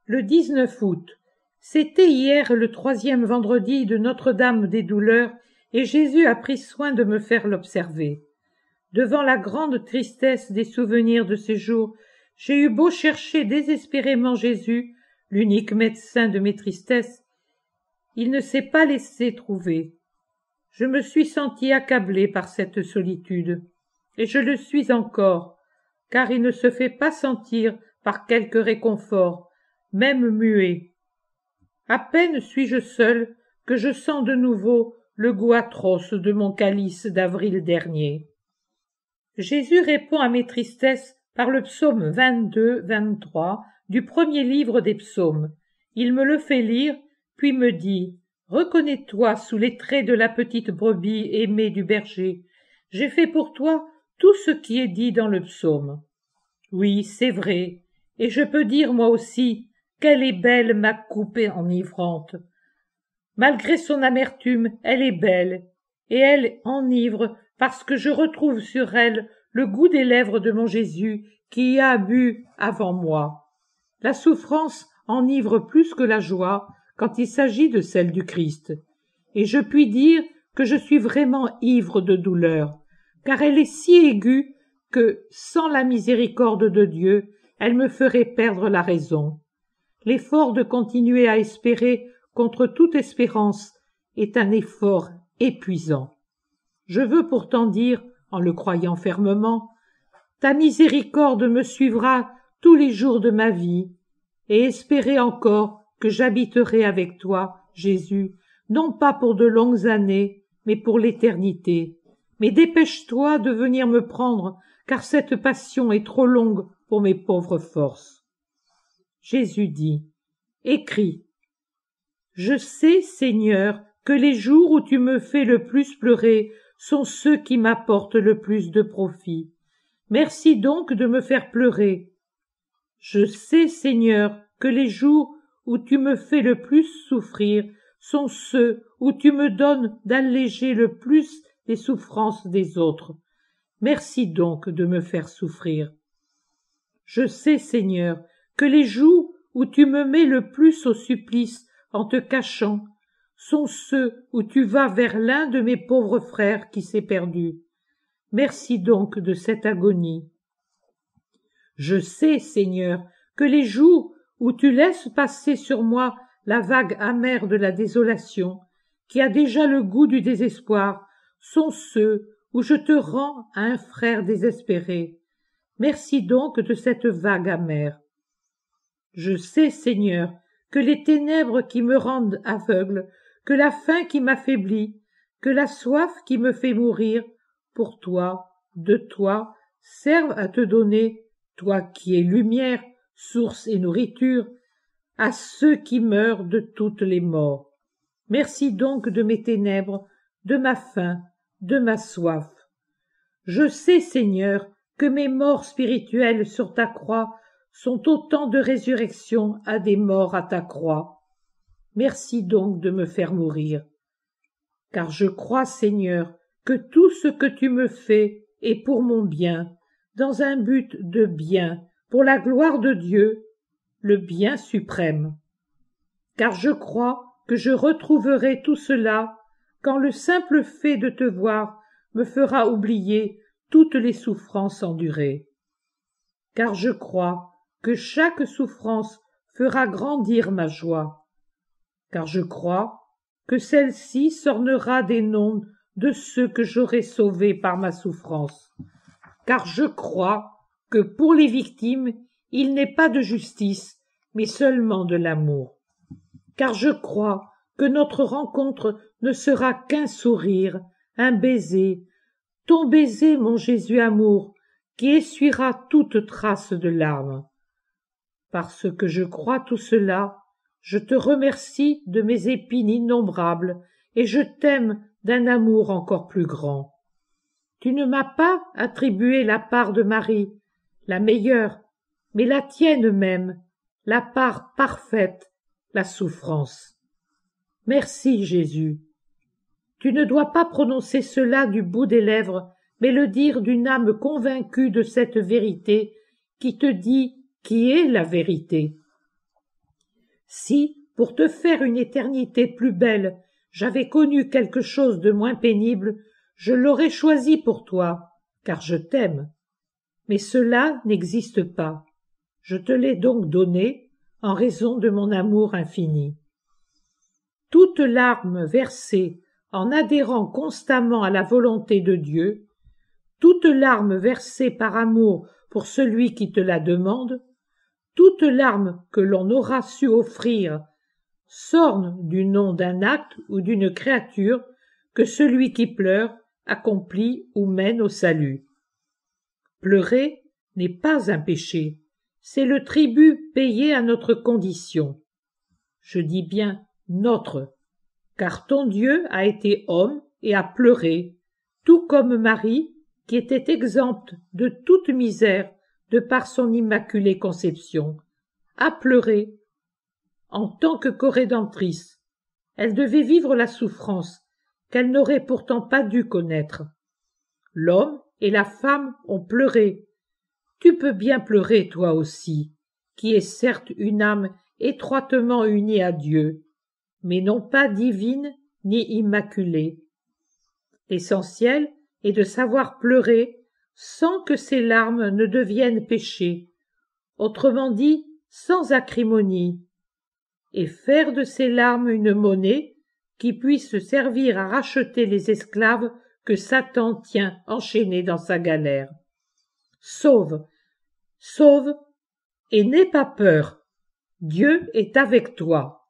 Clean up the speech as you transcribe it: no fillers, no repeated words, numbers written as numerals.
Le 19 août. C'était hier le 3e vendredi de Notre-Dame des Douleurs, et Jésus a pris soin de me faire l'observer. Devant la grande tristesse des souvenirs de ces jours, j'ai eu beau chercher désespérément Jésus, l'unique médecin de mes tristesses, il ne s'est pas laissé trouver. Je me suis senti accablé par cette solitude, et je le suis encore, car il ne se fait pas sentir par quelque réconfort, même muet. À peine suis-je seul que je sens de nouveau le goût atroce de mon calice d'avril dernier. Jésus répond à mes tristesses par le psaume 22-23 du premier livre des psaumes. Il me le fait lire, puis me dit « Reconnais-toi sous les traits de la petite brebis aimée du berger. J'ai fait pour toi tout ce qui est dit dans le psaume. » Oui, c'est vrai, et je peux dire moi aussi qu'elle est belle ma coupe enivrante. Malgré son amertume, elle est belle, et elle enivre parce que je retrouve sur elle le goût des lèvres de mon Jésus qui y a bu avant moi. La souffrance enivre plus que la joie quand il s'agit de celle du Christ, et je puis dire que je suis vraiment ivre de douleur, car elle est si aiguë que, sans la miséricorde de Dieu, elle me ferait perdre la raison. L'effort de continuer à espérer contre toute espérance est un effort épuisant. Je veux pourtant dire, en le croyant fermement, « Ta miséricorde me suivra tous les jours de ma vie » et espérer encore que j'habiterai avec toi, Jésus, non pas pour de longues années, mais pour l'éternité. Mais dépêche-toi de venir me prendre, car cette passion est trop longue pour mes pauvres forces. Jésus dit, « Écris. Je sais, Seigneur, que les jours où tu me fais le plus pleurer sont ceux qui m'apportent le plus de profit. Merci donc de me faire pleurer. Je sais, Seigneur, que les jours où tu me fais le plus souffrir sont ceux où tu me donnes d'alléger le plus les souffrances des autres. Merci donc de me faire souffrir. Je sais, Seigneur, que les jours où tu me mets le plus au supplice en te cachant sont ceux où tu vas vers l'un de mes pauvres frères qui s'est perdu. Merci donc de cette agonie. Je sais, Seigneur, que les jours où tu laisses passer sur moi la vague amère de la désolation, qui a déjà le goût du désespoir, sont ceux où je te rends à un frère désespéré. Merci donc de cette vague amère. Je sais, Seigneur, que les ténèbres qui me rendent aveugle, que la faim qui m'affaiblit, que la soif qui me fait mourir, pour toi, de toi, servent à te donner, toi qui es lumière, source et nourriture, à ceux qui meurent de toutes les morts. Merci donc de mes ténèbres, de ma faim, de ma soif. Je sais, Seigneur, que mes morts spirituelles sur ta croix sont autant de résurrections à des morts à ta croix. Merci donc de me faire mourir. Car je crois, Seigneur, que tout ce que tu me fais est pour mon bien, dans un but de bien, pour la gloire de Dieu, le bien suprême. Car je crois que je retrouverai tout cela quand le simple fait de te voir me fera oublier toutes les souffrances endurées. Car je crois que chaque souffrance fera grandir ma joie. Car je crois que celle-ci s'ornera des noms de ceux que j'aurai sauvés par ma souffrance. Car je crois que pour les victimes, il n'est pas de justice, mais seulement de l'amour. Car je crois que notre rencontre ne sera qu'un sourire, un baiser, ton baiser, mon Jésus amour, qui essuiera toute trace de larmes. Parce que je crois tout cela, je te remercie de mes épines innombrables, et je t'aime d'un amour encore plus grand. Tu ne m'as pas attribué la part de Marie, la meilleure, mais la tienne même, la part parfaite, la souffrance. Merci, Jésus. Tu ne dois pas prononcer cela du bout des lèvres, mais le dire d'une âme convaincue de cette vérité qui te dit qui est la vérité. Si, pour te faire une éternité plus belle, j'avais connu quelque chose de moins pénible, je l'aurais choisi pour toi, car je t'aime. Mais cela n'existe pas. Je te l'ai donc donné en raison de mon amour infini. Toute larme versée en adhérant constamment à la volonté de Dieu, toute larme versée par amour pour celui qui te la demande, toute larme que l'on aura su offrir s'orne du nom d'un acte ou d'une créature que celui qui pleure accomplit ou mène au salut. Pleurer n'est pas un péché, c'est le tribut payé à notre condition. Je dis bien notre, car ton Dieu a été homme et a pleuré, tout comme Marie, qui était exempte de toute misère de par son immaculée conception, a pleuré. En tant que corédentrice, elle devait vivre la souffrance qu'elle n'aurait pourtant pas dû connaître. L'homme et la femme ont pleuré. Tu peux bien pleurer toi aussi, qui es certes une âme étroitement unie à Dieu, mais non pas divine ni immaculée. L'essentiel est de savoir pleurer sans que ces larmes ne deviennent péché, autrement dit sans acrimonie, et faire de ces larmes une monnaie qui puisse servir à racheter les esclaves que Satan tient enchaînés dans sa galère. Sauve, sauve, et n'aie pas peur, Dieu est avec toi.